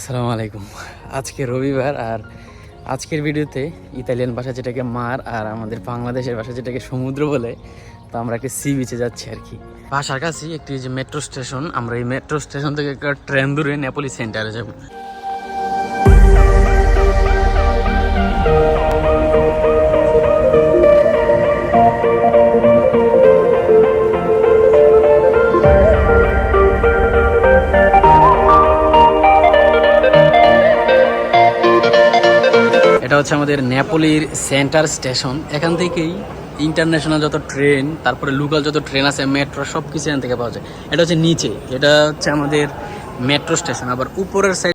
আসসালামু আলাইকুম। আজকে রবিবার, আর আজকের ভিডিওতে ইতালিয়ান ভাষা যেটাকে মার আর আমাদের বাংলাদেশের ভাষা যেটাকে সমুদ্র বলে, তো আমরা একটা সি বিচে যাচ্ছি আর কি। বাসার কাছে একটি যে মেট্রো স্টেশন, আমরা এই মেট্রো স্টেশন থেকে একটা ট্রেন ধরে নেপোলি সেন্টারে যাব। এটা হচ্ছে আমাদের নেপোলির সেন্টার স্টেশন। এখান থেকেই ইন্টারন্যাশনাল যত ট্রেন, তারপরে লোকাল যত ট্রেন আছে, মেট্রো, সব কিছু এখান থেকে পাওয়া যায়। এটা হচ্ছে নিচে, এটা হচ্ছে আমাদের মেট্রো স্টেশন। আবার উপরের সাইড